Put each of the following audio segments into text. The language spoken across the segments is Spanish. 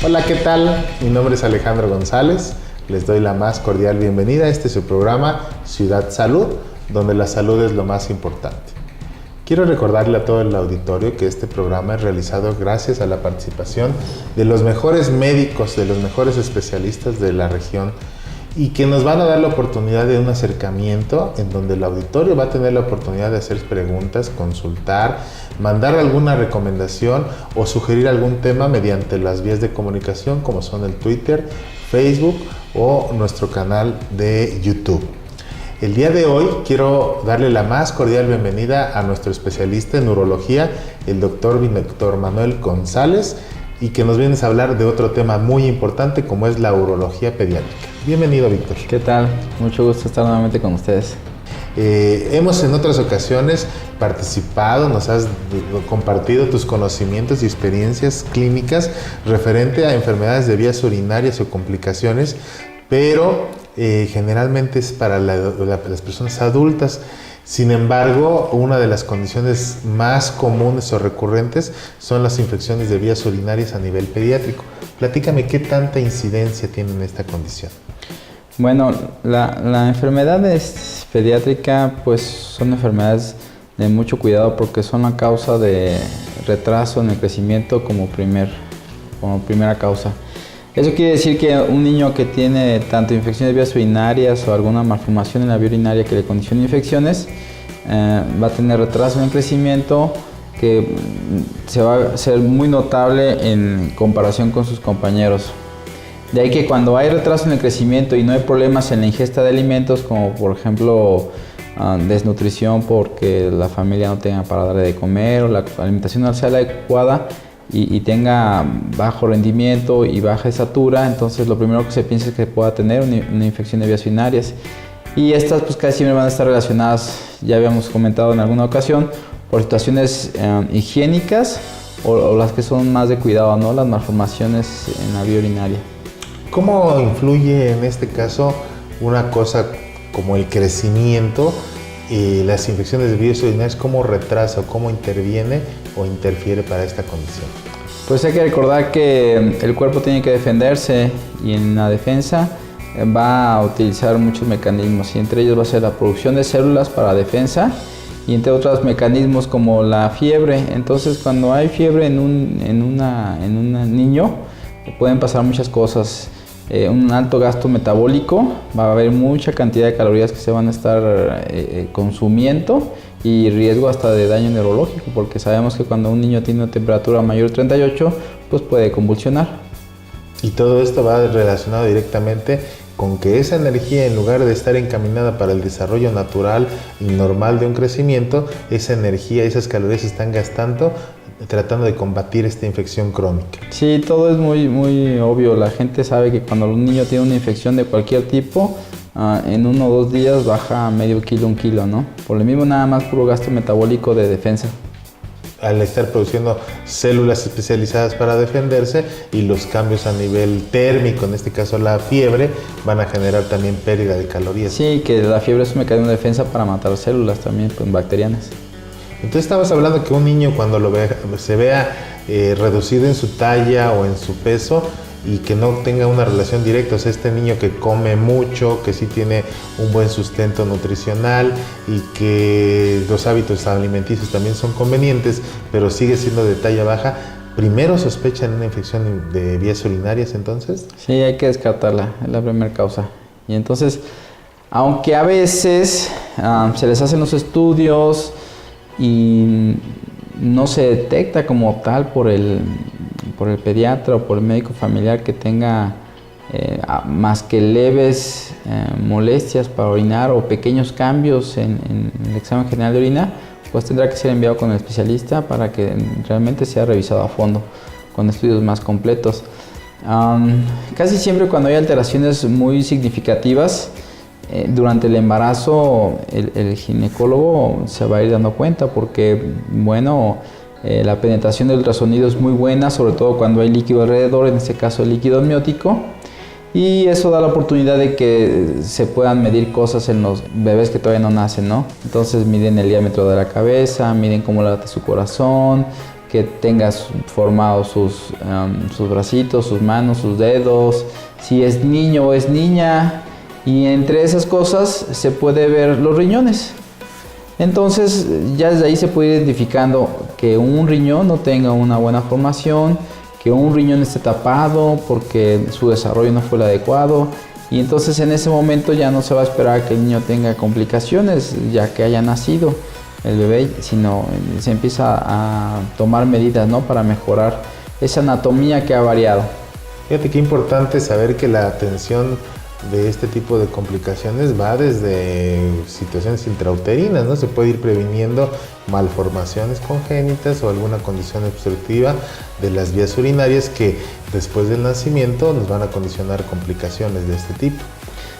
Hola, ¿qué tal? Mi nombre es Alejandro González. Les doy la más cordial bienvenida a este su programa Ciudad Salud, donde la salud es lo más importante. Quiero recordarle a todo el auditorio que este programa es realizado gracias a la participación de los mejores médicos, de los mejores especialistas de la región y que nos van a dar la oportunidad de un acercamiento en donde el auditorio va a tener la oportunidad de hacer preguntas, consultar, mandar alguna recomendación o sugerir algún tema mediante las vías de comunicación como son el Twitter, Facebook o nuestro canal de YouTube. El día de hoy quiero darle la más cordial bienvenida a nuestro especialista en urología, el doctor Víctor Manuel González, y que nos vienes a hablar de otro tema muy importante como es la urología pediátrica. Bienvenido, Víctor. ¿Qué tal? Mucho gusto estar nuevamente con ustedes. Hemos en otras ocasiones participado, nos has compartido tus conocimientos y experiencias clínicas referente a enfermedades de vías urinarias o complicaciones, pero generalmente es para las personas adultas. Sin embargo, una de las condiciones más comunes o recurrentes son las infecciones de vías urinarias a nivel pediátrico. Platícame qué tanta incidencia tienen esta condición. Bueno, la enfermedad pediátrica pues son enfermedades de mucho cuidado porque son la causa de retraso en el crecimiento como primera causa. Eso quiere decir que un niño que tiene tanto infecciones de vías urinarias o alguna malformación en la vía urinaria que le condicione infecciones, va a tener retraso en el crecimiento que se va a ser muy notable en comparación con sus compañeros. De ahí que cuando hay retraso en el crecimiento y no hay problemas en la ingesta de alimentos, como por ejemplo desnutrición porque la familia no tenga para darle de comer o la alimentación no sea la adecuada, y tenga bajo rendimiento y baja estatura, entonces lo primero que se piensa es que pueda tener una infección de vías urinarias. Y estas pues casi siempre van a estar relacionadas, ya habíamos comentado en alguna ocasión, por situaciones higiénicas o las que son más de cuidado, ¿no? Las malformaciones en la vía urinaria. ¿Cómo influye en este caso una cosa como el crecimiento y las infecciones de vías urinarias? ¿Cómo retrasa o cómo interviene o interfiere para esta condición? Pues hay que recordar que el cuerpo tiene que defenderse y en la defensa va a utilizar muchos mecanismos y entre ellos va a ser la producción de células para defensa y entre otros mecanismos como la fiebre. Entonces cuando hay fiebre en un niño pueden pasar muchas cosas. Un alto gasto metabólico, va a haber mucha cantidad de calorías que se van a estar consumiendo y riesgo hasta de daño neurológico, porque sabemos que cuando un niño tiene una temperatura mayor de 38, pues puede convulsionar. Y todo esto va relacionado directamente con que esa energía, en lugar de estar encaminada para el desarrollo natural y normal de un crecimiento, esa energía, esas calorías se están gastando tratando de combatir esta infección crónica. Sí, todo es muy obvio. La gente sabe que cuando un niño tiene una infección de cualquier tipo, en 1 o 2 días baja medio kilo, 1 kilo, ¿no? Por lo mismo, nada más puro gasto metabólico de defensa. Al estar produciendo células especializadas para defenderse y los cambios a nivel térmico, en este caso la fiebre, van a generar también pérdida de calorías. Sí, que la fiebre es un mecanismo de defensa para matar células también pues, bacterianas. Entonces estabas hablando que un niño cuando se vea reducido en su talla o en su peso y que no tenga una relación directa, o sea, este niño que come mucho, que sí tiene un buen sustento nutricional y que los hábitos alimenticios también son convenientes, pero sigue siendo de talla baja, ¿primero sospechan una infección de vías urinarias entonces? Sí, hay que descartarla, es la primera causa. Y entonces, aunque a veces se les hacen los estudios y no se detecta como tal por el pediatra o por el médico familiar que tenga más que leves molestias para orinar o pequeños cambios en el examen general de orina, pues tendrá que ser enviado con el especialista para que realmente sea revisado a fondo con estudios más completos. Casi siempre cuando hay alteraciones muy significativas durante el embarazo, el ginecólogo se va a ir dando cuenta porque, bueno, la penetración del ultrasonido es muy buena, sobre todo cuando hay líquido alrededor, en este caso el líquido amniótico, y eso da la oportunidad de que se puedan medir cosas en los bebés que todavía no nacen, ¿no? Entonces miden el diámetro de la cabeza, miden cómo late su corazón, que tenga formados sus bracitos, sus manos, sus dedos, si es niño o es niña, y entre esas cosas se puede ver los riñones. Entonces ya desde ahí se puede ir identificando que un riñón no tenga una buena formación, que un riñón esté tapado porque su desarrollo no fue el adecuado, y entonces en ese momento ya no se va a esperar que el niño tenga complicaciones ya que haya nacido el bebé, sino se empieza a tomar medidas, ¿no?, para mejorar esa anatomía que ha variado. Fíjate qué importante saber que la atención de este tipo de complicaciones va desde situaciones intrauterinas, ¿no? Se puede ir previniendo malformaciones congénitas o alguna condición obstructiva de las vías urinarias que después del nacimiento nos van a condicionar complicaciones de este tipo.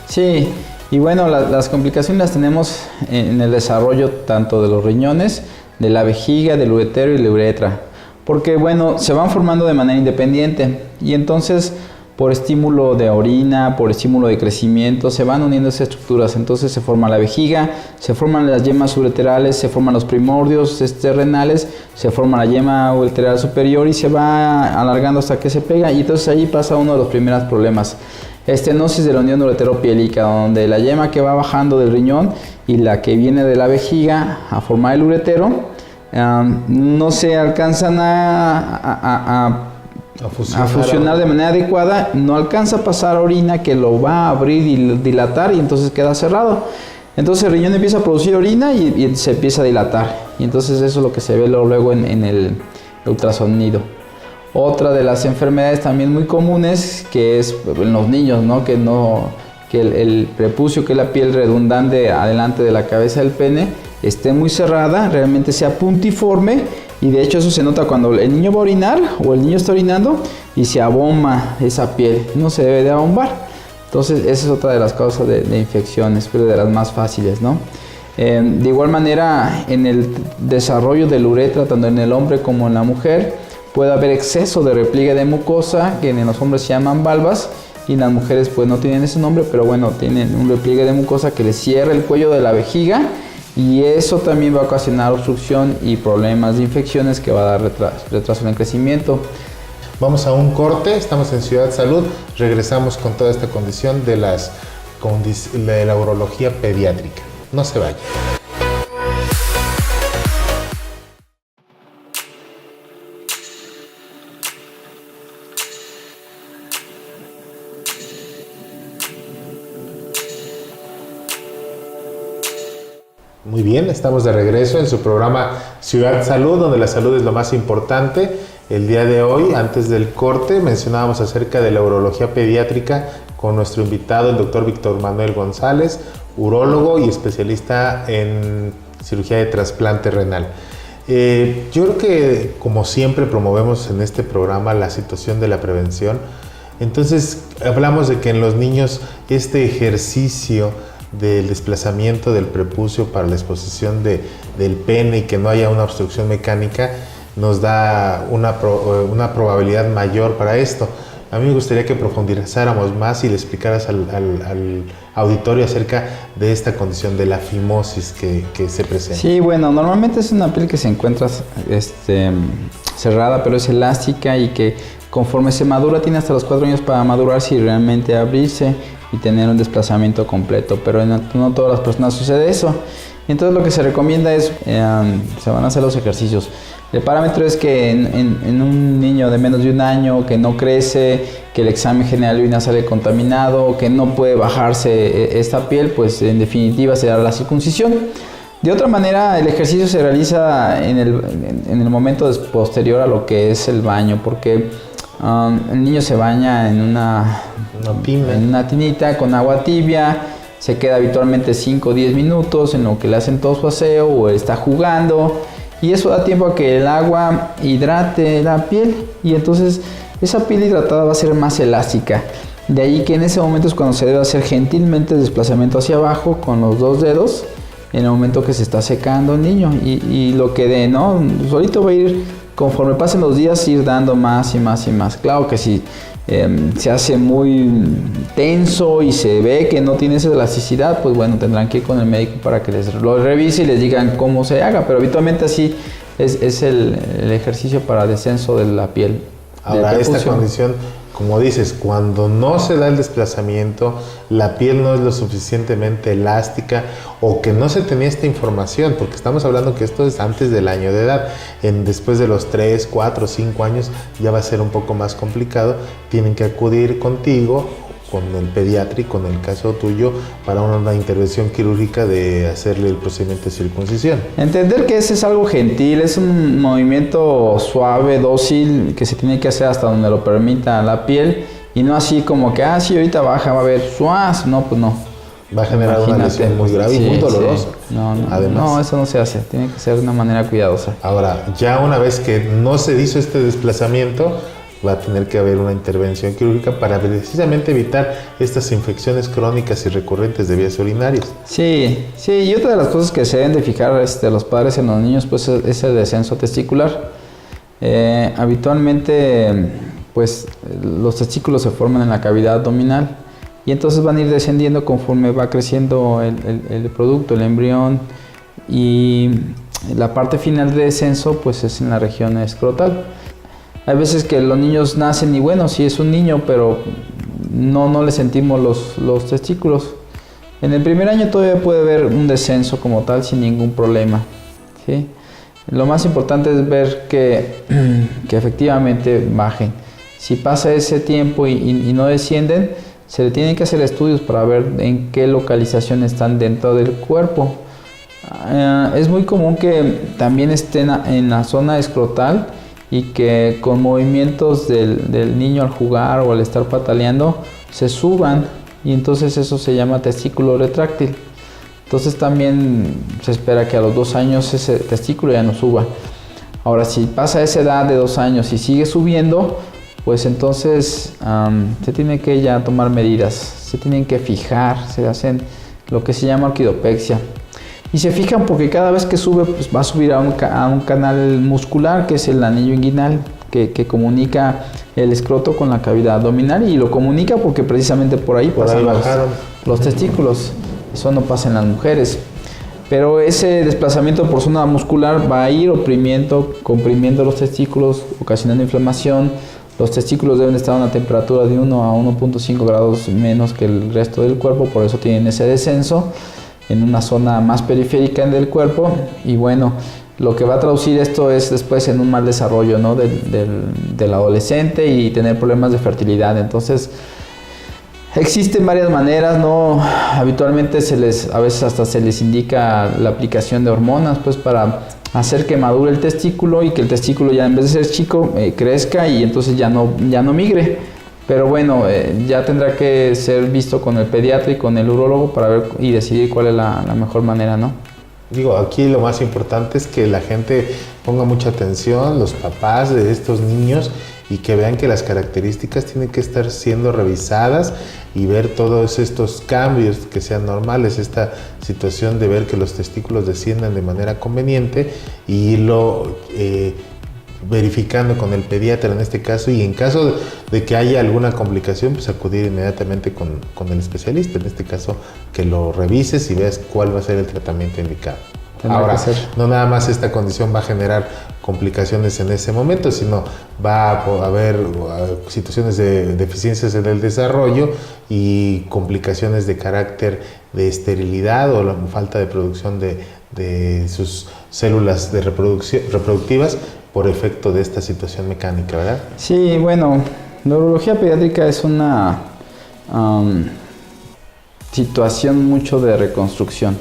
Sí, y bueno, las complicaciones las tenemos en el desarrollo tanto de los riñones, de la vejiga, del uretero y la uretra, porque bueno, se van formando de manera independiente y entonces por estímulo de orina, por estímulo de crecimiento, se van uniendo esas estructuras. Entonces se forma la vejiga, se forman las yemas ureterales, se forman los primordios renales, se forma la yema ureteral superior y se va alargando hasta que se pega, y entonces ahí pasa uno de los primeros problemas. Estenosis de la unión ureteropiélica, donde la yema que va bajando del riñón y la que viene de la vejiga a formar el uretero no se alcanzan a fusionar de manera adecuada, no alcanza a pasar orina que lo va a abrir y dilatar, y entonces queda cerrado. Entonces el riñón empieza a producir orina y se empieza a dilatar, y entonces eso es lo que se ve luego en el ultrasonido. Otra de las enfermedades también muy comunes, que es en los niños, ¿no? Que el prepucio, que es la piel redundante adelante de la cabeza del pene, esté muy cerrada, realmente sea puntiforme, y de hecho eso se nota cuando el niño va a orinar o el niño está orinando y se abomba esa piel, no se debe de abombar. Entonces esa es otra de las causas de infecciones, pero de las más fáciles, ¿no? De igual manera, en el desarrollo de la uretra, tanto en el hombre como en la mujer, puede haber exceso de repliegue de mucosa, que en los hombres se llaman valvas, y en las mujeres pues no tienen ese nombre, pero bueno, tienen un repliegue de mucosa que les cierra el cuello de la vejiga, y eso también va a ocasionar obstrucción y problemas de infecciones que va a dar retraso en el crecimiento. Vamos a un corte, estamos en Ciudad Salud, regresamos con toda esta condición de la urología pediátrica. No se vayan. Muy bien, estamos de regreso en su programa Ciudad Salud, donde la salud es lo más importante. El día de hoy, antes del corte, mencionábamos acerca de la urología pediátrica con nuestro invitado, el doctor Víctor Manuel González, urólogo y especialista en cirugía de trasplante renal. Yo creo que, como siempre, promovemos en este programa la situación de la prevención. Entonces, hablamos de que en los niños este ejercicio del desplazamiento del prepucio para la exposición del pene y que no haya una obstrucción mecánica nos da una probabilidad mayor para esto. A mí me gustaría que profundizáramos más y le explicaras al auditorio acerca de esta condición de la fimosis que se presenta. Sí, bueno, normalmente es una piel que se encuentra cerrada, pero es elástica, y que conforme se madura tiene hasta los 4 años para madurarse y realmente abrirse y tener un desplazamiento completo, pero no todas las personas sucede eso. Entonces lo que se recomienda es, se van a hacer los ejercicios. El parámetro es que en un niño de menos de 1 año que no crece, que el examen general de orina sale contaminado, que no puede bajarse esta piel, pues en definitiva se dará la circuncisión. De otra manera, el ejercicio se realiza en el momento posterior a lo que es el baño, porque el niño se baña en una tinita con agua tibia, se queda habitualmente 5 o 10 minutos en lo que le hacen todo su aseo o está jugando, y eso da tiempo a que el agua hidrate la piel, y entonces esa piel hidratada va a ser más elástica. De ahí que en ese momento es cuando se debe hacer gentilmente el desplazamiento hacia abajo con los 2 dedos en el momento que se está secando el niño, y lo que dé, ¿no? Solito va a ir, conforme pasen los días, ir dando más y más y más. Claro que si se hace muy tenso y se ve que no tiene esa elasticidad, pues bueno, tendrán que ir con el médico para que lo revise y les digan cómo se haga, pero habitualmente así es el ejercicio para descenso de la piel. Ahora, esta condición, como dices, cuando no se da el desplazamiento, la piel no es lo suficientemente elástica o que no se tenía esta información, porque estamos hablando que esto es antes del año de edad. Después de los 3, 4, 5 años ya va a ser un poco más complicado. Tienen que acudir contigo, con el pediátrico, en el caso tuyo, para una intervención quirúrgica de hacerle el procedimiento de circuncisión. Entender que ese es algo gentil, es un movimiento suave, dócil, que se tiene que hacer hasta donde lo permita la piel, y no así como que, sí, ahorita baja, va a haber suaz, no, pues no. Va a generar una lesión muy grave y muy dolorosa. Sí. No, eso no se hace, tiene que ser de una manera cuidadosa. Ahora, ya una vez que no se hizo este desplazamiento, va a tener que haber una intervención quirúrgica para precisamente evitar estas infecciones crónicas y recurrentes de vías urinarias. Sí, y otra de las cosas que se deben de fijar los padres en los niños, pues, es el descenso testicular. Habitualmente, pues, los testículos se forman en la cavidad abdominal y entonces van a ir descendiendo conforme va creciendo el producto, el embrión, y la parte final de descenso, pues, es en la región escrotal. Hay veces que los niños nacen y bueno, sí es un niño, pero no le sentimos los testículos. En el primer año todavía puede haber un descenso como tal sin ningún problema, ¿sí? Lo más importante es ver que efectivamente bajen. Si pasa ese tiempo y no descienden, se le tienen que hacer estudios para ver en qué localización están dentro del cuerpo. Es muy común que también estén en la zona escrotal, y que con movimientos del niño al jugar o al estar pataleando se suban, y entonces eso se llama testículo retráctil. Entonces también se espera que a los 2 años ese testículo ya no suba. Ahora, si pasa esa edad de 2 años y sigue subiendo, pues entonces se tiene que ya tomar medidas, se tienen que fijar, se hacen lo que se llama orquidopexia. Y se fijan porque cada vez que sube, pues va a subir a un canal muscular, que es el anillo inguinal, que comunica el escroto con la cavidad abdominal, y lo comunica porque precisamente por ahí pasan los testículos. Eso no pasa en las mujeres. Pero ese desplazamiento por zona muscular va a ir comprimiendo los testículos, ocasionando inflamación. Los testículos deben estar a una temperatura de 1 a 1.5 grados menos que el resto del cuerpo, por eso tienen ese descenso en una zona más periférica del cuerpo. Y bueno, lo que va a traducir esto es después en un mal desarrollo, ¿no?, del adolescente, y tener problemas de fertilidad. Entonces existen varias maneras, ¿no? Habitualmente a veces hasta se les indica la aplicación de hormonas, pues, para hacer que madure el testículo y que el testículo, ya en vez de ser chico, crezca y entonces ya no migre. Pero bueno, ya tendrá que ser visto con el pediatra y con el urólogo para ver y decidir cuál es la mejor manera, ¿no? Digo, aquí lo más importante es que la gente ponga mucha atención, los papás de estos niños, y que vean que las características tienen que estar siendo revisadas y ver todos estos cambios que sean normales, esta situación de ver que los testículos desciendan de manera conveniente y irlo verificando con el pediatra en este caso, y en caso de que haya alguna complicación, pues acudir inmediatamente con el especialista, en este caso que lo revises y veas cuál va a ser el tratamiento indicado. Ahora, no nada más esta condición va a generar complicaciones en ese momento, sino va a haber situaciones de deficiencias en el desarrollo y complicaciones de carácter de esterilidad o la falta de producción de sus células reproductivas por efecto de esta situación mecánica, ¿verdad? Sí, bueno, la urología pediátrica es una situación mucho de reconstrucción,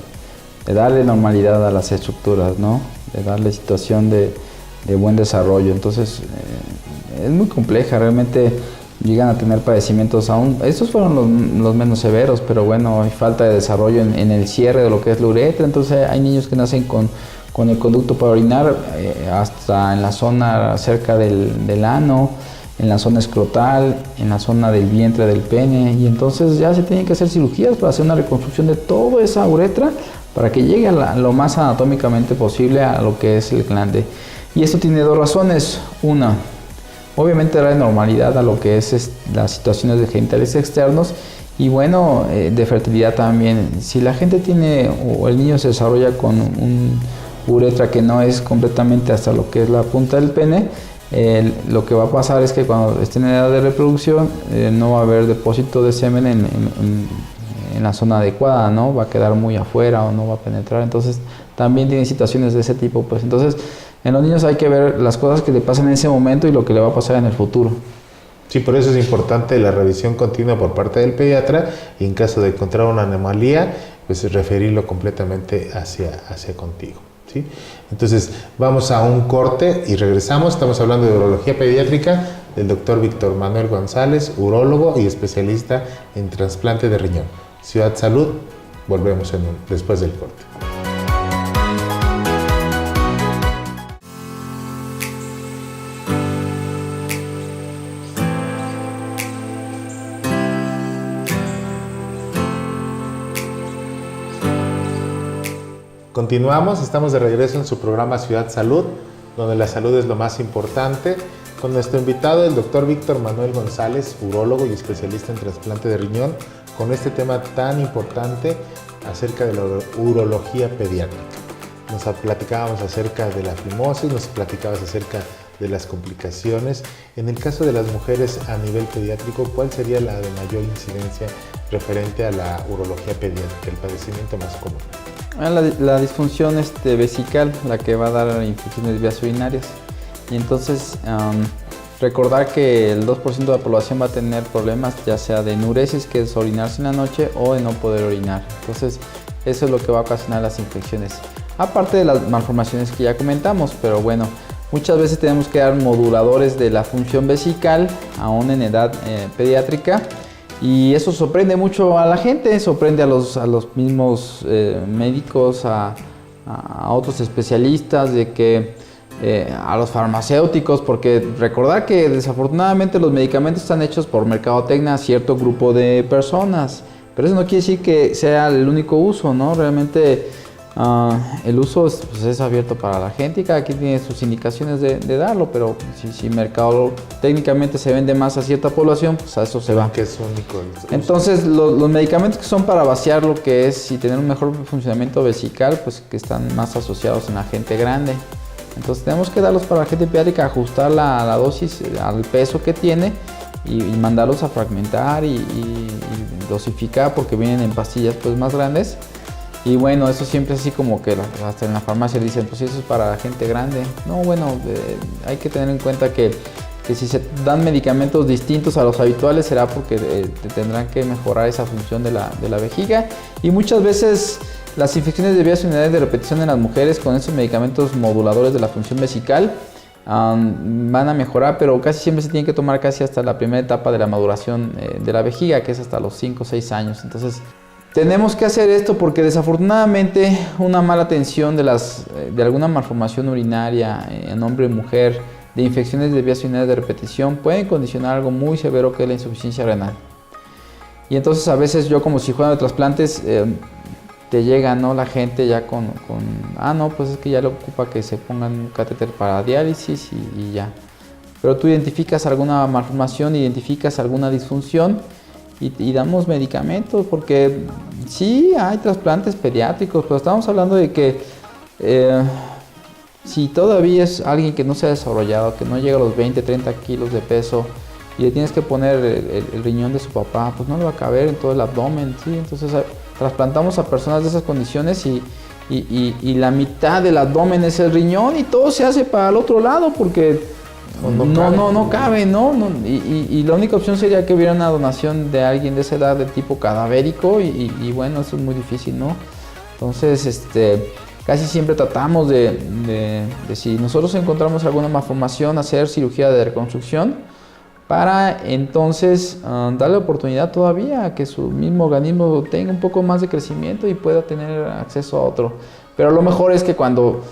de darle normalidad a las estructuras, ¿no? De darle situación de buen desarrollo. Entonces, es muy compleja, realmente llegan a tener padecimientos aún. Estos fueron los menos severos, pero bueno, hay falta de desarrollo en el cierre de lo que es la uretra. Entonces, hay niños que nacen con el conducto para orinar hasta en la zona cerca del ano, en la zona escrotal, en la zona del vientre del pene, y entonces ya se tienen que hacer cirugías para hacer una reconstrucción de toda esa uretra para que llegue a lo más anatómicamente posible a lo que es el glande. Y esto tiene 2 razones. Una, obviamente darle normalidad a lo que es las situaciones de genitales externos, y bueno, de fertilidad también. Si la gente tiene o el niño se desarrolla con uretra que no es completamente hasta lo que es la punta del pene, lo que va a pasar es que cuando esté en edad de reproducción no va a haber depósito de semen en la zona adecuada, ¿no? Va a quedar muy afuera o no va a penetrar. Entonces también tiene situaciones de ese tipo, pues. Entonces en los niños hay que ver las cosas que le pasan en ese momento y lo que le va a pasar en el futuro. Sí, por eso es importante la revisión continua por parte del pediatra y en caso de encontrar una anomalía, pues referirlo completamente hacia contigo. ¿Sí? Entonces vamos a un corte y regresamos. Estamos hablando de urología pediátrica del doctor Víctor Manuel González, urólogo y especialista en trasplante de riñón. Ciudad Salud, volvemos después del corte. Continuamos, estamos de regreso en su programa Ciudad Salud, donde la salud es lo más importante, con nuestro invitado, el doctor Víctor Manuel González, urólogo y especialista en trasplante de riñón, con este tema tan importante acerca de la urología pediátrica. Nos platicábamos acerca de la fimosis, nos platicabas acerca de las complicaciones. En el caso de las mujeres a nivel pediátrico, ¿cuál sería la de mayor incidencia referente a la urología pediátrica, el padecimiento más común? La disfunción vesical, la que va a dar infecciones vías urinarias. Y entonces recordar que el 2% de la población va a tener problemas, ya sea de enuresis, que es orinarse en la noche, o de no poder orinar. Entonces eso es lo que va a ocasionar las infecciones. Aparte de las malformaciones que ya comentamos, pero bueno, muchas veces tenemos que dar moduladores de la función vesical, aún en edad pediátrica. Y eso sorprende mucho a la gente, sorprende a los mismos médicos, a otros especialistas, de que a los farmacéuticos, porque recordar que desafortunadamente los medicamentos están hechos por mercadotecnia a cierto grupo de personas, pero eso no quiere decir que sea el único uso, ¿no? Realmente el uso es abierto para la gente y cada quien tiene sus indicaciones de darlo, pero si mercado técnicamente se vende más a cierta población, pues a eso se va. Que es único. Entonces los medicamentos que son para vaciar lo que es y tener un mejor funcionamiento vesical, pues que están más asociados en la gente grande. Entonces tenemos que darlos para la gente pediátrica, ajustar la dosis al peso que tiene y mandarlos a fragmentar y dosificar, porque vienen en pastillas pues más grandes. Y bueno, eso siempre es así como que hasta en la farmacia dicen, pues eso es para la gente grande. No, bueno, hay que tener en cuenta que si se dan medicamentos distintos a los habituales será porque tendrán que mejorar esa función de la vejiga. Y muchas veces las infecciones de vías urinarias de repetición en las mujeres con esos medicamentos moduladores de la función vesical van a mejorar, pero casi siempre se tienen que tomar casi hasta la primera etapa de la maduración de la vejiga, que es hasta los 5 o 6 años. Entonces tenemos que hacer esto porque desafortunadamente una mala atención de alguna malformación urinaria en hombre o mujer, de infecciones de vías urinarias de repetición, pueden condicionar algo muy severo que es la insuficiencia renal. Y entonces a veces yo como cirujano de trasplantes te llega, ¿no?, la gente ya con no, pues es que ya le ocupa que se pongan un catéter para diálisis y ya. Pero tú identificas alguna malformación, identificas alguna disfunción y damos medicamentos, porque sí hay trasplantes pediátricos, pero estamos hablando de que si todavía es alguien que no se ha desarrollado, que no llega a los 20, 30 kilos de peso y le tienes que poner el riñón de su papá, pues no le va a caber en todo el abdomen, ¿sí? Entonces trasplantamos a personas de esas condiciones y la mitad del abdomen es el riñón y todo se hace para el otro lado porque no cabe, ¿no? Y la única opción sería que hubiera una donación de alguien de esa edad de tipo cadavérico y bueno, eso es muy difícil, ¿no? Entonces, casi siempre tratamos de si nosotros encontramos alguna malformación, hacer cirugía de reconstrucción para entonces darle oportunidad todavía a que su mismo organismo tenga un poco más de crecimiento y pueda tener acceso a otro. Pero lo mejor es que cuando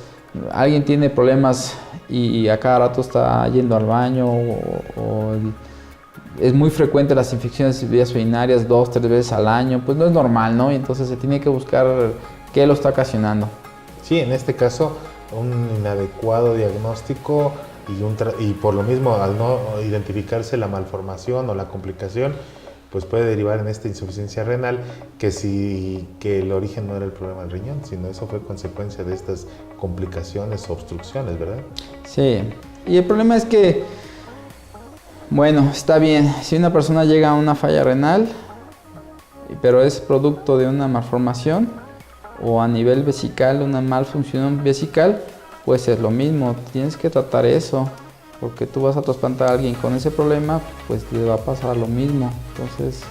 alguien tiene problemas y a cada rato está yendo al baño o es muy frecuente las infecciones de vías urinarias 2, 3 veces al año, pues no es normal, ¿no? Y entonces se tiene que buscar qué lo está ocasionando. Sí, en este caso un inadecuado diagnóstico y por lo mismo al no identificarse la malformación o la complicación, pues puede derivar en esta insuficiencia renal, que el origen no era el problema del riñón, sino eso fue consecuencia de estas complicaciones o obstrucciones, ¿verdad? Sí, y el problema es que, bueno, está bien, si una persona llega a una falla renal, pero es producto de una malformación o a nivel vesical, una malfunción vesical, pues es lo mismo, tienes que tratar eso, porque tú vas a trasplantar a alguien con ese problema, pues le va a pasar lo mismo. Entonces,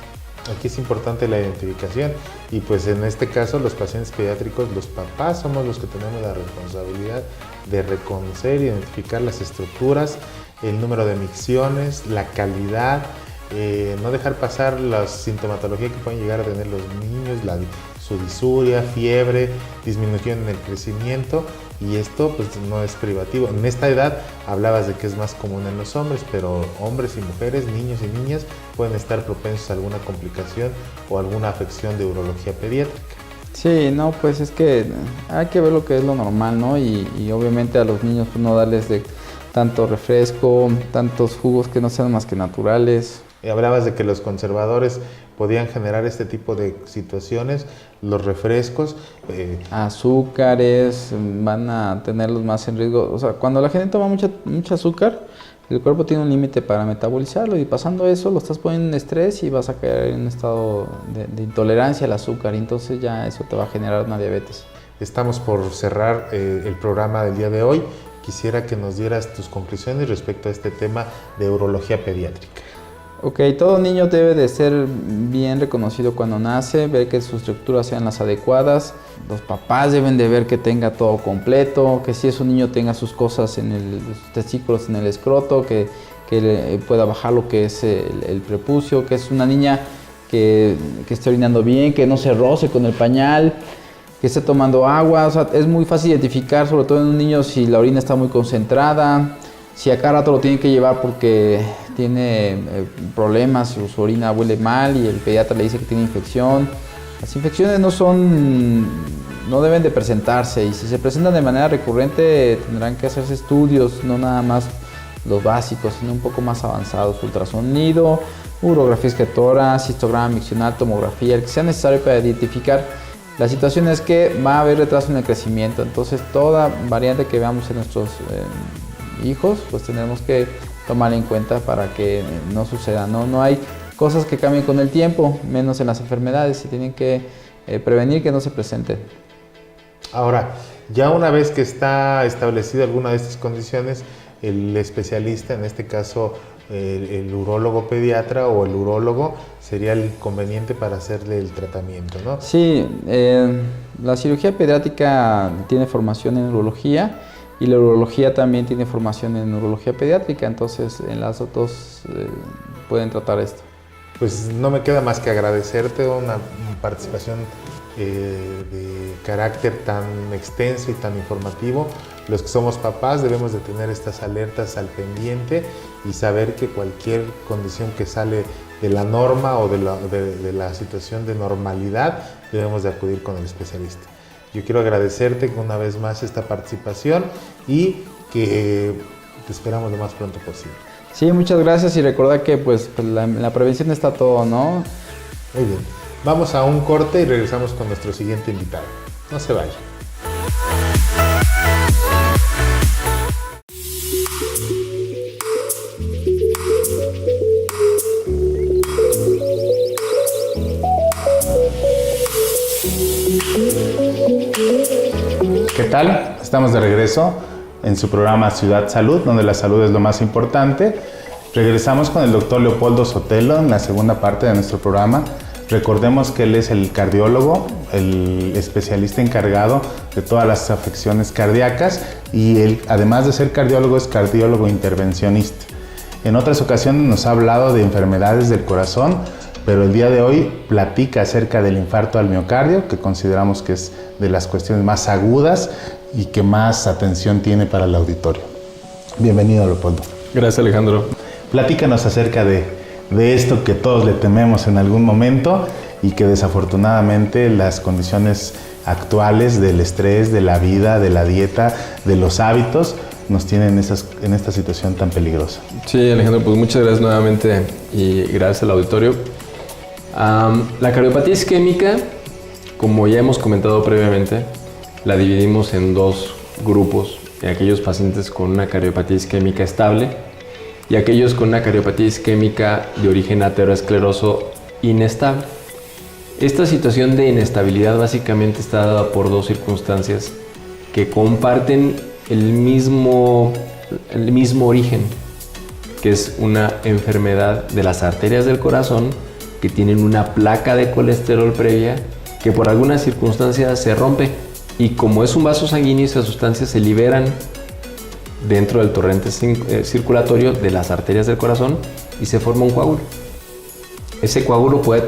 aquí es importante la identificación y pues en este caso los pacientes pediátricos, los papás somos los que tenemos la responsabilidad de reconocer, identificar las estructuras, el número de micciones, la calidad, no dejar pasar la sintomatología que pueden llegar a tener los niños, su disuria, fiebre, disminución en el crecimiento, y esto pues no es privativo. En esta edad hablabas de que es más común en los hombres, pero hombres y mujeres, niños y niñas pueden estar propensos a alguna complicación o alguna afección de urología pediátrica. Sí, no, pues es que hay que ver lo que es lo normal, ¿no? Y obviamente a los niños pues no darles de tanto refresco, tantos jugos que no sean más que naturales. Hablabas de que los conservadores podían generar este tipo de situaciones, los refrescos. Azúcares, van a tenerlos más en riesgo. O sea, cuando la gente toma mucho azúcar, el cuerpo tiene un límite para metabolizarlo y pasando eso lo estás poniendo en estrés y vas a caer en un estado de intolerancia al azúcar y entonces ya eso te va a generar una diabetes. Estamos por cerrar el programa del día de hoy. Quisiera que nos dieras tus conclusiones respecto a este tema de urología pediátrica. Ok, todo niño debe de ser bien reconocido cuando nace, ver que sus estructuras sean las adecuadas. Los papás deben de ver que tenga todo completo, que si es un niño tenga sus cosas sus testículos en el escroto, que pueda bajar lo que es el prepucio, que es una niña que esté orinando bien, que no se roce con el pañal, que esté tomando agua. O sea, es muy fácil identificar, sobre todo en un niño, si la orina está muy concentrada, si a cada rato lo tiene que llevar porque tiene problemas, su orina huele mal y el pediatra le dice que tiene infección. Las infecciones no deben de presentarse y si se presentan de manera recurrente tendrán que hacerse estudios, no nada más los básicos, sino un poco más avanzados, ultrasonido, urografía excretora, cistograma miccional, tomografía, el que sea necesario para identificar. La situación es que va a haber retraso en el crecimiento, entonces toda variante que veamos en nuestros hijos, pues tenemos que tomar en cuenta para que no suceda. No hay cosas que cambien con el tiempo, menos en las enfermedades, se tienen que prevenir que no se presenten. Ahora, ya una vez que está establecida alguna de estas condiciones, el especialista, en este caso el urólogo pediatra o el urólogo, sería el conveniente para hacerle el tratamiento, ¿no? Sí, la cirugía pediátrica tiene formación en urología y la urología también tiene formación en urología pediátrica, entonces en las dos pueden tratar esto. Pues no me queda más que agradecerte una participación de carácter tan extenso y tan informativo. Los que somos papás debemos de tener estas alertas al pendiente y saber que cualquier condición que sale de la norma o de la situación de normalidad debemos de acudir con el especialista. Yo quiero agradecerte una vez más esta participación y que te esperamos lo más pronto posible. Sí, muchas gracias y recordar que pues la prevención está todo, ¿no? Muy bien. Vamos a un corte y regresamos con nuestro siguiente invitado. No se vaya. ¿Qué tal? Estamos de regreso en su programa Ciudad Salud, donde la salud es lo más importante. Regresamos con el doctor Leopoldo Sotelo en la segunda parte de nuestro programa. Recordemos que él es el cardiólogo, el especialista encargado de todas las afecciones cardíacas y él, además de ser cardiólogo, es cardiólogo intervencionista. En otras ocasiones nos ha hablado de enfermedades del corazón, pero el día de hoy platica acerca del infarto al miocardio, que consideramos que es de las cuestiones más agudas y que más atención tiene para el auditorio. Bienvenido, Leopoldo. Gracias, Alejandro. Platícanos acerca de esto que todos le tememos en algún momento y que desafortunadamente las condiciones actuales del estrés, de la vida, de la dieta, de los hábitos, nos tienen en esta situación tan peligrosa. Sí, Alejandro, pues muchas gracias nuevamente y gracias al auditorio. La cardiopatía isquémica, como ya hemos comentado previamente, la dividimos en dos grupos: aquellos pacientes con una cardiopatía isquémica estable y aquellos con una cardiopatía isquémica de origen ateroscleroso inestable. Esta situación de inestabilidad básicamente está dada por dos circunstancias que comparten el mismo origen, que es una enfermedad de las arterias del corazón que tienen una placa de colesterol previa que por alguna circunstancia se rompe, y como es un vaso sanguíneo, esas sustancias se liberan dentro del torrente circulatorio de las arterias del corazón y se forma un coágulo. Ese coágulo puede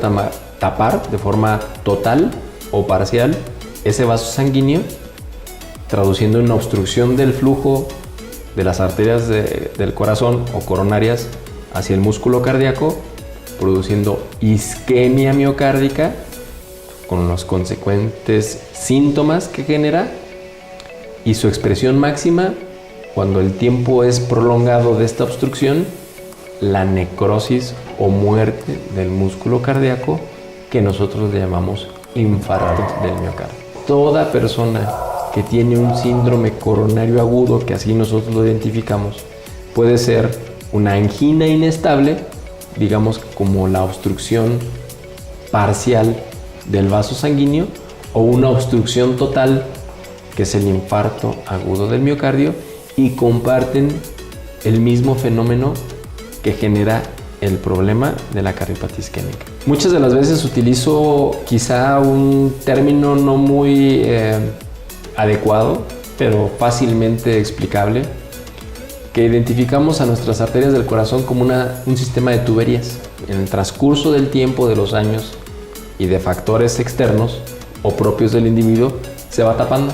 tapar de forma total o parcial ese vaso sanguíneo, traduciendo una obstrucción del flujo de las arterias del corazón o coronarias hacia el músculo cardíaco, produciendo isquemia miocárdica con los consecuentes síntomas que genera, y su expresión máxima, cuando el tiempo es prolongado de esta obstrucción, la necrosis o muerte del músculo cardíaco, que nosotros le llamamos infarto del miocardio. Toda persona que tiene un síndrome coronario agudo, que así nosotros lo identificamos, puede ser una angina inestable, digamos como la obstrucción parcial del vaso sanguíneo, o una obstrucción total, que es el infarto agudo del miocardio, y comparten el mismo fenómeno que genera el problema de la cardiopatía isquémica. Muchas de las veces utilizo quizá un término no muy adecuado, pero fácilmente explicable, que identificamos a nuestras arterias del corazón como un sistema de tuberías. En el transcurso del tiempo, de los años y de factores externos o propios del individuo, se va tapando.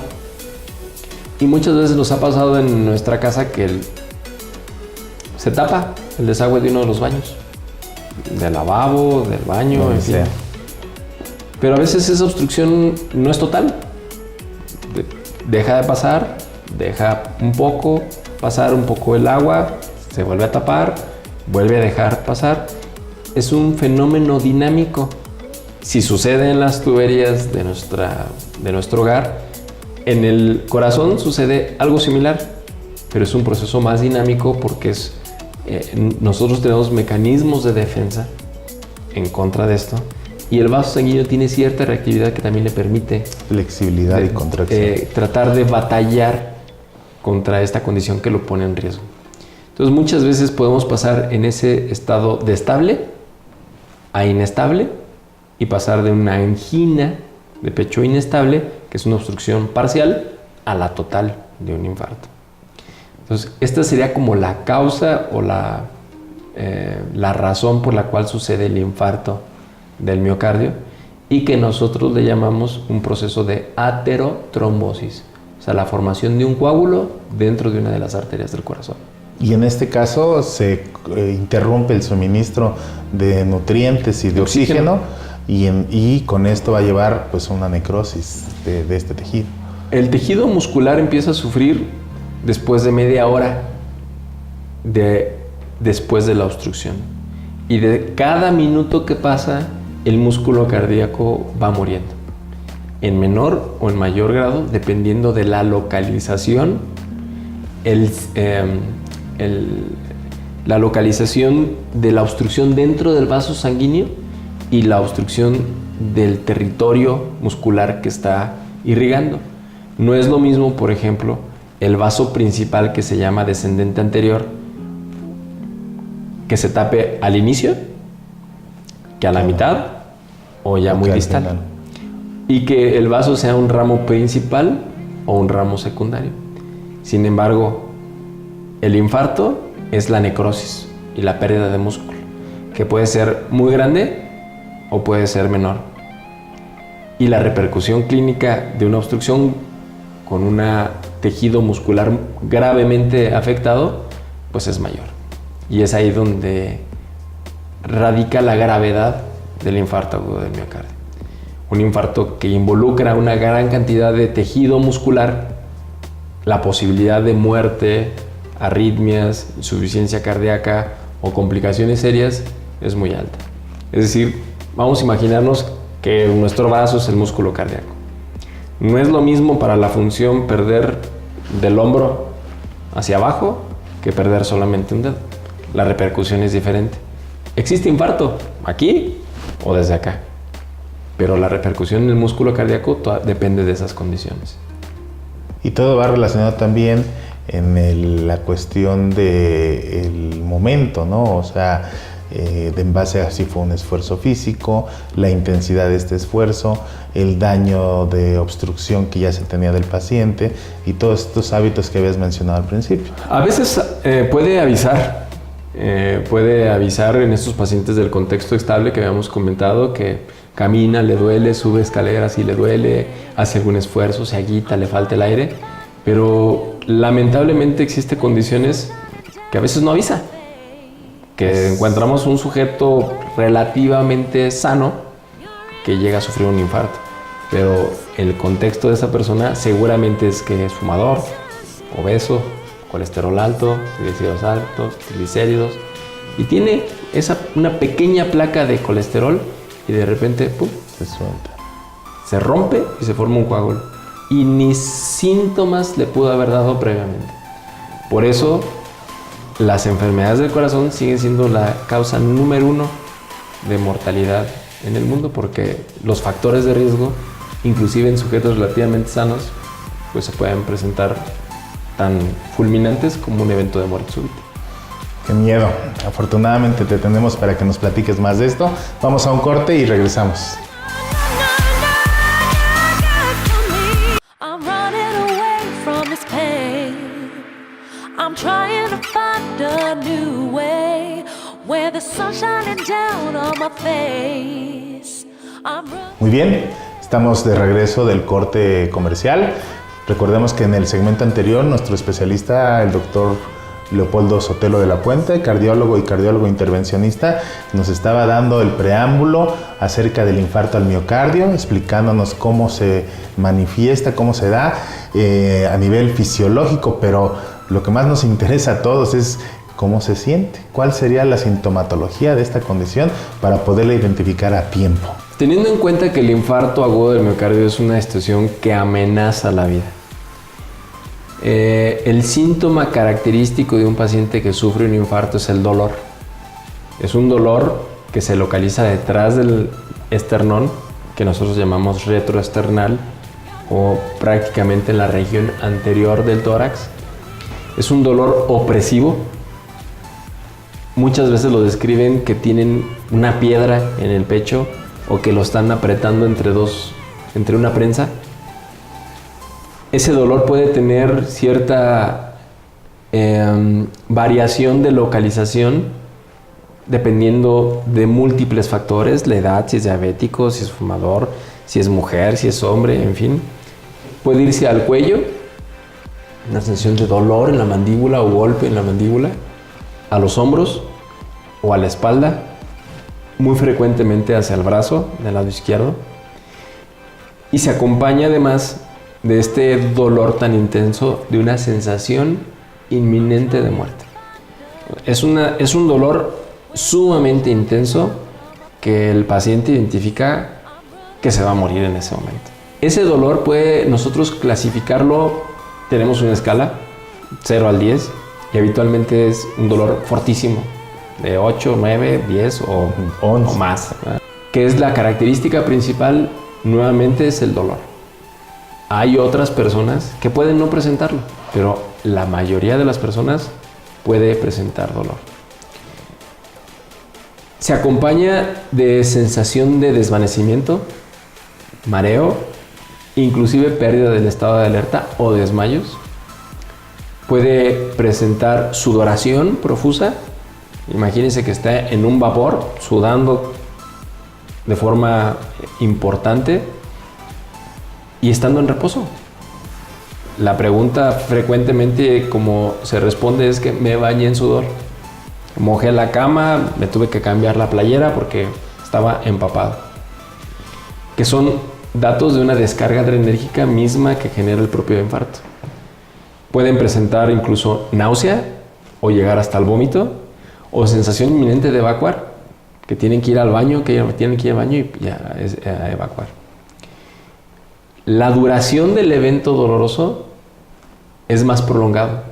Y muchas veces nos ha pasado en nuestra casa que se tapa el desagüe de uno de los baños, del lavabo, del baño, en fin. Pero a veces esa obstrucción no es total. Deja de pasar, deja un poco pasar un poco el agua, se vuelve a tapar, vuelve a dejar pasar. Es un fenómeno dinámico. Si sucede en las tuberías de nuestro hogar, en el corazón sucede algo similar, pero es un proceso más dinámico porque nosotros tenemos mecanismos de defensa en contra de esto, y el vaso sanguíneo tiene cierta reactividad que también le permite flexibilidad y contracción, tratar de batallar contra esta condición que lo pone en riesgo. Entonces muchas veces podemos pasar en ese estado de estable a inestable, y pasar de una angina de pecho inestable, que es una obstrucción parcial, a la total de un infarto. Entonces, esta sería como la causa o la razón por la cual sucede el infarto del miocardio, y que nosotros le llamamos un proceso de aterotrombosis, o sea, la formación de un coágulo dentro de una de las arterias del corazón. Y en este caso se interrumpe el suministro de nutrientes y de oxígeno. Y con esto va a llevar pues una necrosis de este tejido. El tejido muscular empieza a sufrir después de media hora después de la obstrucción. Y de cada minuto que pasa, el músculo cardíaco va muriendo, en menor o en mayor grado, dependiendo de la localización, la localización de la obstrucción dentro del vaso sanguíneo y la obstrucción del territorio muscular que está irrigando. No es lo mismo, por ejemplo, el vaso principal, que se llama descendente anterior, que se tape al inicio, que a la mitad o ya muy distal, y que el vaso sea un ramo principal o un ramo secundario. Sin embargo, el infarto es la necrosis y la pérdida de músculo, que puede ser muy grande o puede ser menor. Y la repercusión clínica de una obstrucción con un tejido muscular gravemente afectado, pues es mayor. Y es ahí donde radica la gravedad del infarto agudo del miocardio. Un infarto que involucra una gran cantidad de tejido muscular, la posibilidad de muerte, arritmias, insuficiencia cardíaca o complicaciones serias es muy alta. Es decir, Vamos a imaginarnos que nuestro brazo es el músculo cardíaco. No es lo mismo para la función perder del hombro hacia abajo que perder solamente un dedo. La repercusión es diferente. ¿Existe infarto aquí o desde acá? Pero la repercusión en el músculo cardíaco depende de esas condiciones. Y todo va relacionado también en la cuestión del momento, ¿no? O sea, en base a si fue un esfuerzo físico, la intensidad de este esfuerzo, el daño de obstrucción que ya se tenía del paciente y todos estos hábitos que habías mencionado al principio. A veces puede avisar en estos pacientes del contexto estable que habíamos comentado, que camina, le duele, sube escaleras y le duele, hace algún esfuerzo, se agita, le falta el aire, pero lamentablemente existen condiciones que a veces no avisa, que encontramos un sujeto relativamente sano que llega a sufrir un infarto, pero el contexto de esa persona seguramente es que es fumador, obeso, colesterol alto, triglicéridos altos, triglicéridos, y tiene una pequeña placa de colesterol y de repente ¡pum!, Se suelta. se rompe y se forma un coágulo. Y ni síntomas le pudo haber dado previamente. Por eso, las enfermedades del corazón siguen siendo la causa número 1 de mortalidad en el mundo, porque los factores de riesgo, inclusive en sujetos relativamente sanos, pues se pueden presentar tan fulminantes como un evento de muerte súbita. ¡Qué miedo! Afortunadamente te tenemos para que nos platiques más de esto. Vamos a un corte y regresamos. I'm trying to find a new way where the sun's shining down on my face. Muy bien, estamos de regreso del corte comercial. Recordemos que en el segmento anterior nuestro especialista, el doctor Leopoldo Sotelo de la Puente, cardiólogo y cardiólogo intervencionista, nos estaba dando el preámbulo acerca del infarto al miocardio, explicándonos cómo se manifiesta, cómo se da a nivel fisiológico, pero lo que más nos interesa a todos es cómo se siente, cuál sería la sintomatología de esta condición para poderla identificar a tiempo. Teniendo en cuenta que el infarto agudo del miocardio es una situación que amenaza la vida, el síntoma característico de un paciente que sufre un infarto es el dolor. Es un dolor que se localiza detrás del esternón, que nosotros llamamos retroesternal, o prácticamente en la región anterior del tórax. Es un dolor opresivo. Muchas veces lo describen que tienen una piedra en el pecho o que lo están apretando entre una prensa. Ese dolor puede tener cierta variación de localización dependiendo de múltiples factores, la edad, si es diabético, si es fumador, si es mujer, si es hombre, en fin. Puede irse al cuello, una sensación de dolor en la mandíbula o golpe en la mandíbula, a los hombros o a la espalda, muy frecuentemente hacia el brazo del lado izquierdo, y se acompaña además de este dolor tan intenso de una sensación inminente de muerte. Es un dolor sumamente intenso que el paciente identifica que se va a morir en ese momento. Ese dolor puede nosotros clasificarlo, tenemos una escala 0 al 10 y habitualmente es un dolor fortísimo, de 8, 9, 10 o 11 o más, ¿verdad? Que es la característica principal, nuevamente es el dolor. Hay otras personas que pueden no presentarlo, pero la mayoría de las personas puede presentar dolor. Se acompaña de sensación de desvanecimiento, mareo, inclusive pérdida del estado de alerta o desmayos. Puede presentar sudoración profusa. Imagínense que está en un vapor, sudando de forma importante y estando en reposo. La pregunta frecuentemente como se responde es que me bañé en sudor. Mojé la cama, me tuve que cambiar la playera porque estaba empapado. Que son datos de una descarga adrenérgica misma que genera el propio infarto. Pueden presentar incluso náusea o llegar hasta el vómito o sensación inminente de evacuar, que tienen que ir al baño, y ya a evacuar. La duración del evento doloroso es más prolongado,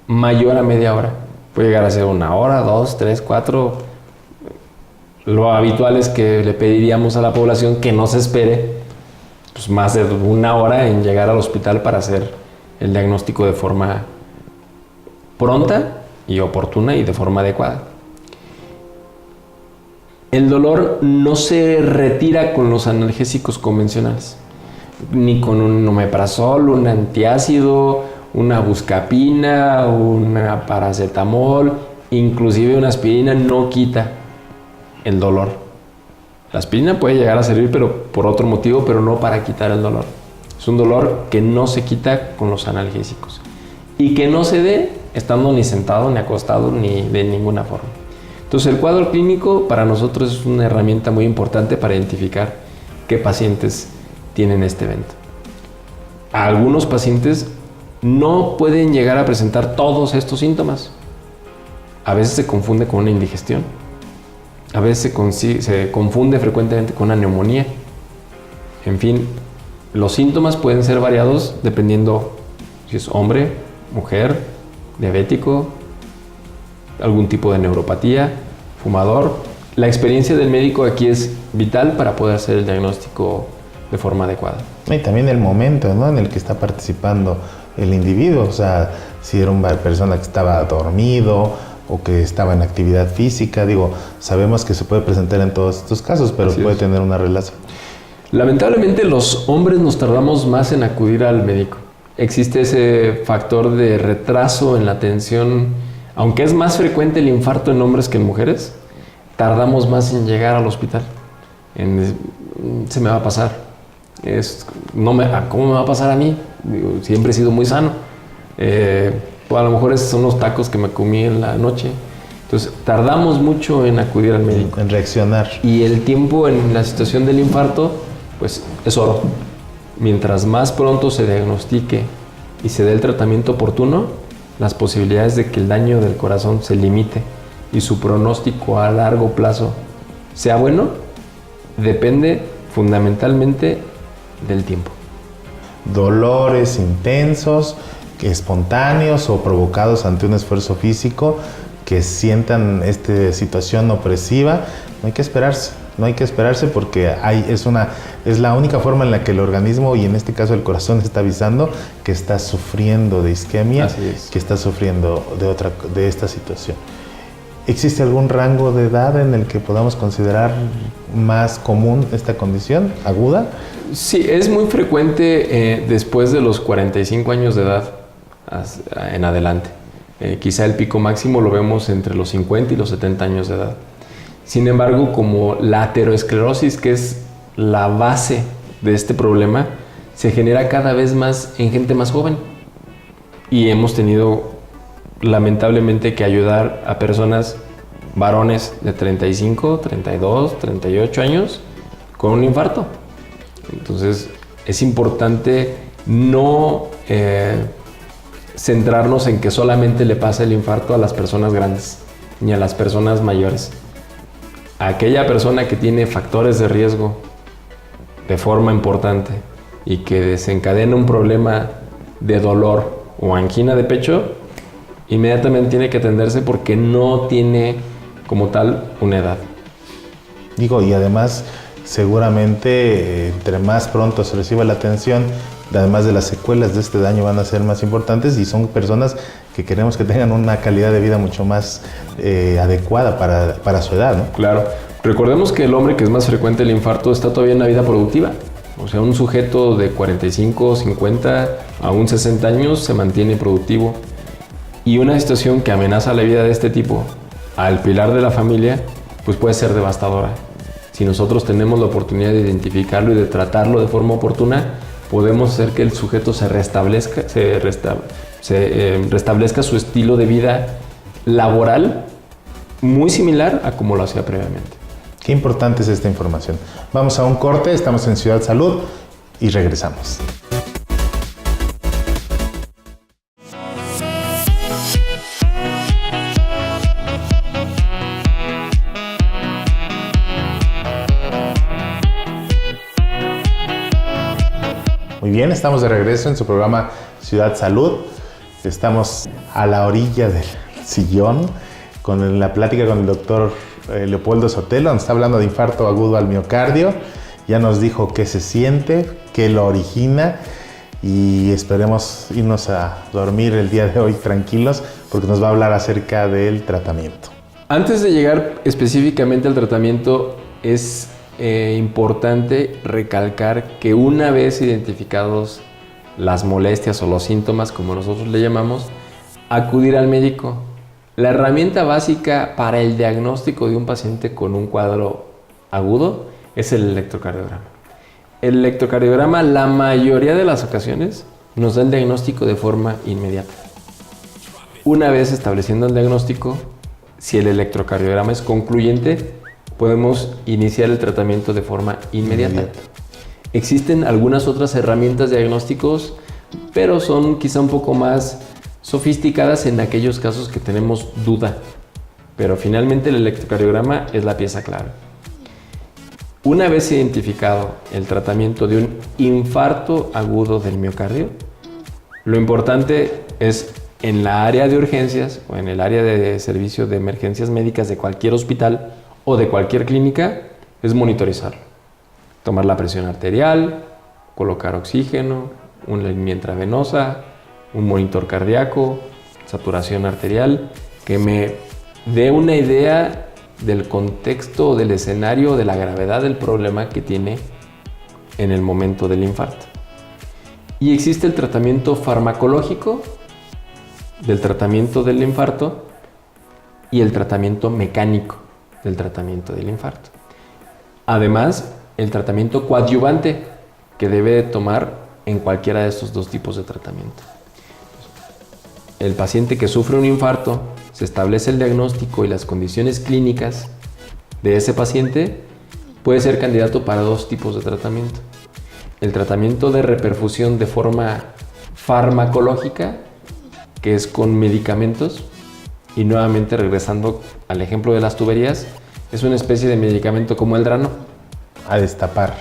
mayor a media hora. Puede llegar a ser 1 hora, 2, 3, 4. Lo habitual es que le pediríamos a la población que no se espere pues, más de 1 hora en llegar al hospital para hacer el diagnóstico de forma pronta y oportuna y de forma adecuada. El dolor no se retira con los analgésicos convencionales, ni con un omeprazol, un antiácido, una buscapina, una paracetamol, inclusive una aspirina no quita el dolor. La aspirina puede llegar a servir, pero por otro motivo, pero no para quitar el dolor. Es un dolor que no se quita con los analgésicos y que no se dé estando ni sentado, ni acostado, ni de ninguna forma. Entonces, el cuadro clínico para nosotros es una herramienta muy importante para identificar qué pacientes tienen este evento. Algunos pacientes no pueden llegar a presentar todos estos síntomas. A veces se confunde con una indigestión. A veces se confunde frecuentemente con una neumonía. En fin, los síntomas pueden ser variados dependiendo si es hombre, mujer, diabético, algún tipo de neuropatía, fumador. La experiencia del médico aquí es vital para poder hacer el diagnóstico de forma adecuada. Y también el momento, ¿no?, en el que está participando el individuo. O sea, si era una persona que estaba dormido o que estaba en actividad física. Digo, sabemos que se puede presentar en todos estos casos, pero puede tener una relación. Lamentablemente los hombres nos tardamos más en acudir al médico. Existe ese factor de retraso en la atención. Aunque es más frecuente el infarto en hombres que en mujeres, tardamos más en llegar al hospital. Se me va a pasar. ¿Cómo me va a pasar a mí? Digo, siempre he sido muy sano. A lo mejor esos son los tacos que me comí en la noche. Entonces, tardamos mucho en acudir al médico. En reaccionar. Y el tiempo en la situación del infarto, pues es oro. Mientras más pronto se diagnostique y se dé el tratamiento oportuno, las posibilidades de que el daño del corazón se limite y su pronóstico a largo plazo sea bueno, depende fundamentalmente del tiempo. Dolores intensos, espontáneos o provocados ante un esfuerzo físico, que sientan esta situación opresiva, no hay que esperarse. No hay que esperarse porque es la única forma en la que el organismo, y en este caso el corazón, está avisando que está sufriendo de isquemia, que está sufriendo de esta situación. ¿Existe algún rango de edad en el que podamos considerar más común esta condición aguda? Sí, es muy frecuente después de los 45 años de edad en adelante. Quizá el pico máximo lo vemos entre los 50 y los 70 años de edad. Sin embargo, como la aterosclerosis, que es la base de este problema, se genera cada vez más en gente más joven. Y hemos tenido, lamentablemente, que ayudar a personas, varones de 35, 32, 38 años, con un infarto. Entonces, es importante no centrarnos en que solamente le pasa el infarto a las personas grandes, ni a las personas mayores. Aquella persona que tiene factores de riesgo de forma importante y que desencadena un problema de dolor o angina de pecho, inmediatamente tiene que atenderse porque no tiene como tal una edad. Digo, y además seguramente entre más pronto se reciba la atención, además de las secuelas de este daño van a ser más importantes, y son personas que queremos que tengan una calidad de vida mucho más adecuada para su edad, ¿no? Claro. Recordemos que el hombre que es más frecuente el infarto está todavía en la vida productiva. O sea, un sujeto de 45, 50, aún 60 años se mantiene productivo. Y una situación que amenaza la vida de este tipo al pilar de la familia, pues puede ser devastadora. Si nosotros tenemos la oportunidad de identificarlo y de tratarlo de forma oportuna, podemos hacer que el sujeto se restablezca su estilo de vida laboral muy similar a como lo hacía previamente. Qué importante es esta información. Vamos a un corte, estamos en Ciudad Salud y regresamos. Muy bien, estamos de regreso en su programa Ciudad Salud. Estamos a la orilla del sillón con la plática con el doctor Leopoldo Sotelo. Nos está hablando de infarto agudo al miocardio. Ya nos dijo qué se siente, qué lo origina y esperemos irnos a dormir el día de hoy tranquilos porque nos va a hablar acerca del tratamiento. Antes de llegar específicamente al tratamiento, es importante recalcar que una vez identificados las molestias o los síntomas, como nosotros le llamamos, acudir al médico. La herramienta básica para el diagnóstico de un paciente con un cuadro agudo es el electrocardiograma. El electrocardiograma, la mayoría de las ocasiones, nos da el diagnóstico de forma inmediata. Una vez estableciendo el diagnóstico, si el electrocardiograma es concluyente, podemos iniciar el tratamiento de forma inmediata. Existen algunas otras herramientas diagnósticos, pero son quizá un poco más sofisticadas en aquellos casos que tenemos duda. Pero finalmente el electrocardiograma es la pieza clave. Una vez identificado el tratamiento de un infarto agudo del miocardio, lo importante es en la área de urgencias o en el área de servicio de emergencias médicas de cualquier hospital o de cualquier clínica, es monitorizarlo. Tomar la presión arterial, colocar oxígeno, una línea intravenosa, un monitor cardíaco, saturación arterial, que me dé una idea del contexto, del escenario, de la gravedad del problema que tiene en el momento del infarto. Y existe el tratamiento farmacológico del tratamiento del infarto y el tratamiento mecánico del tratamiento del infarto. Además, el tratamiento coadyuvante que debe tomar en cualquiera de estos dos tipos de tratamiento. El paciente que sufre un infarto, se establece el diagnóstico y las condiciones clínicas de ese paciente, puede ser candidato para dos tipos de tratamiento. El tratamiento de reperfusión de forma farmacológica, que es con medicamentos, y nuevamente regresando al ejemplo de las tuberías, es una especie de medicamento como el Drano. A destapar.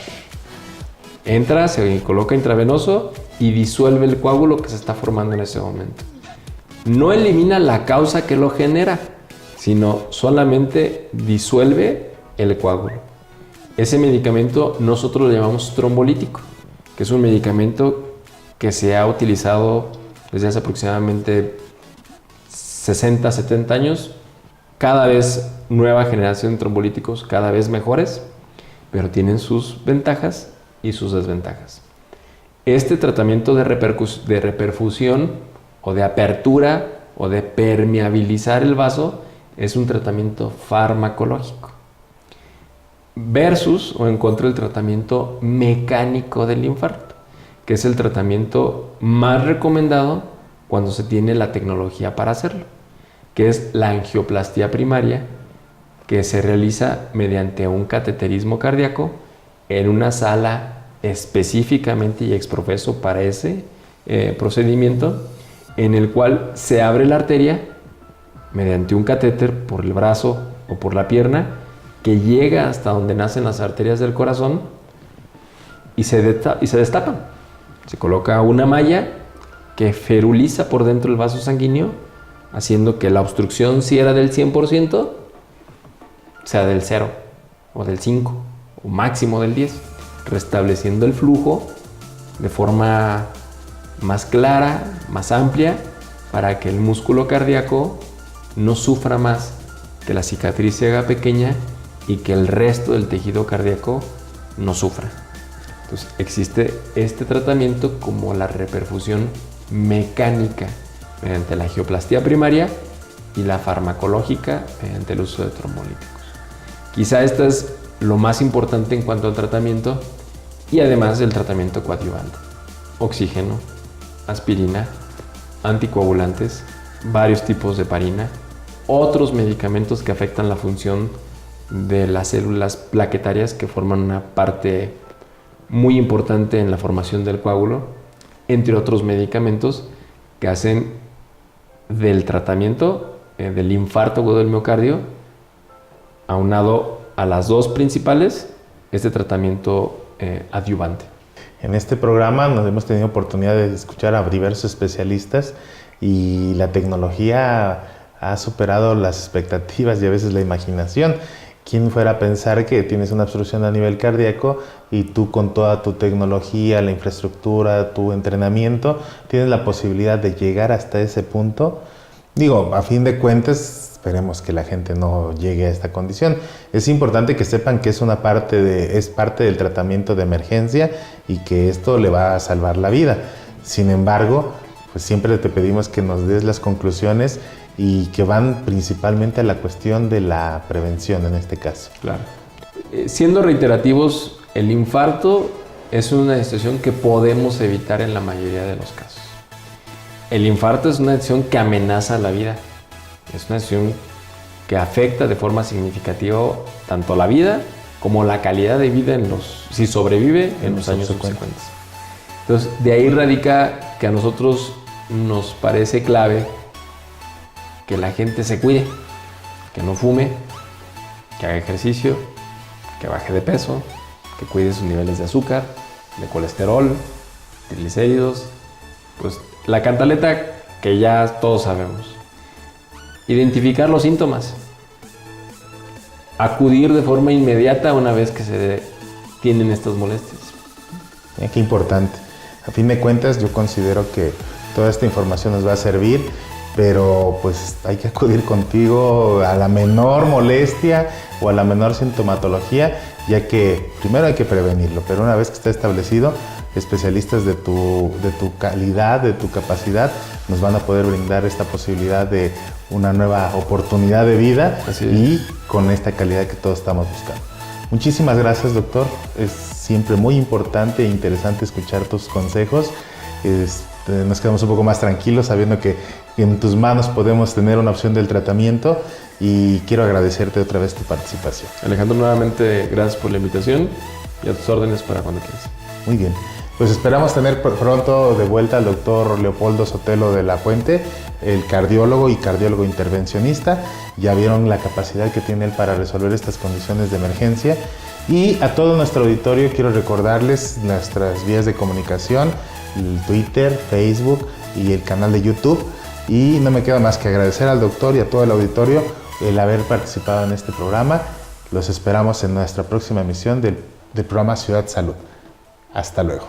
Entra, se coloca intravenoso y disuelve el coágulo que se está formando en ese momento. No elimina la causa que lo genera, sino solamente disuelve el coágulo. Ese medicamento nosotros lo llamamos trombolítico, que es un medicamento que se ha utilizado desde hace aproximadamente 60, 70 años, cada vez nueva generación de trombolíticos, cada vez mejores, pero tienen sus ventajas y sus desventajas. Este tratamiento de reperfusión o de apertura o de permeabilizar el vaso es un tratamiento farmacológico versus o en contra el tratamiento mecánico del infarto, que es el tratamiento más recomendado cuando se tiene la tecnología para hacerlo, que es la angioplastía primaria, que se realiza mediante un cateterismo cardíaco en una sala específicamente y exprofeso para ese procedimiento, en el cual se abre la arteria mediante un catéter por el brazo o por la pierna que llega hasta donde nacen las arterias del corazón y se destapan. Se coloca una malla que feruliza por dentro el vaso sanguíneo, haciendo que la obstrucción, si era del 100%, sea del 0 o del 5 o máximo del 10, restableciendo el flujo de forma más clara, más amplia, para que el músculo cardíaco no sufra más, que la cicatriz se haga pequeña y que el resto del tejido cardíaco no sufra. Entonces existe este tratamiento como la reperfusión mecánica mediante la angioplastía primaria y la farmacológica mediante el uso de trombolíticos. Quizá esto es lo más importante en cuanto al tratamiento y además del tratamiento coadyuvante. Oxígeno, aspirina, anticoagulantes, varios tipos de heparina, otros medicamentos que afectan la función de las células plaquetarias que forman una parte muy importante en la formación del coágulo, entre otros medicamentos que hacen del tratamiento del infarto agudo del miocardio, aunado a las dos principales, este tratamiento adyuvante. En este programa nos hemos tenido oportunidad de escuchar a diversos especialistas y la tecnología ha superado las expectativas y a veces la imaginación. ¿Quién fuera a pensar que tienes una obstrucción a nivel cardíaco y tú con toda tu tecnología, la infraestructura, tu entrenamiento, tienes la posibilidad de llegar hasta ese punto? Digo, a fin de cuentas, esperemos que la gente no llegue a esta condición. Es importante que sepan que es parte del tratamiento de emergencia y que esto le va a salvar la vida. Sin embargo, pues siempre te pedimos que nos des las conclusiones y que van principalmente a la cuestión de la prevención en este caso. Claro. Siendo reiterativos, el infarto es una situación que podemos evitar en la mayoría de los casos. El infarto es una decisión que amenaza la vida. Es una decisión que afecta de forma significativa tanto la vida como la calidad de vida si sobrevive en los años subsecuentes. Entonces, de ahí radica que a nosotros nos parece clave que la gente se cuide, que no fume, que haga ejercicio, que baje de peso, que cuide sus niveles de azúcar, de colesterol, triglicéridos, pues la cantaleta que ya todos sabemos. Identificar los síntomas. Acudir de forma inmediata una vez que se tienen estas molestias. Qué importante. A fin de cuentas, yo considero que toda esta información nos va a servir, pero pues hay que acudir contigo a la menor molestia o a la menor sintomatología, ya que primero hay que prevenirlo, pero una vez que está establecido, especialistas de tu calidad, de tu capacidad, nos van a poder brindar esta posibilidad de una nueva oportunidad de vida y con esta calidad que todos estamos buscando. Muchísimas gracias, doctor. Es siempre muy importante e interesante escuchar tus consejos. Nos quedamos un poco más tranquilos sabiendo que en tus manos podemos tener una opción del tratamiento y quiero agradecerte otra vez tu participación. Alejandro, nuevamente gracias por la invitación y a tus órdenes para cuando quieras. Muy bien. Pues esperamos tener pronto de vuelta al doctor Leopoldo Sotelo de la Fuente, el cardiólogo y cardiólogo intervencionista. Ya vieron la capacidad que tiene él para resolver estas condiciones de emergencia. Y a todo nuestro auditorio quiero recordarles nuestras vías de comunicación, el Twitter, Facebook y el canal de YouTube. Y no me queda más que agradecer al doctor y a todo el auditorio el haber participado en este programa. Los esperamos en nuestra próxima emisión del programa Ciudad Salud. Hasta luego.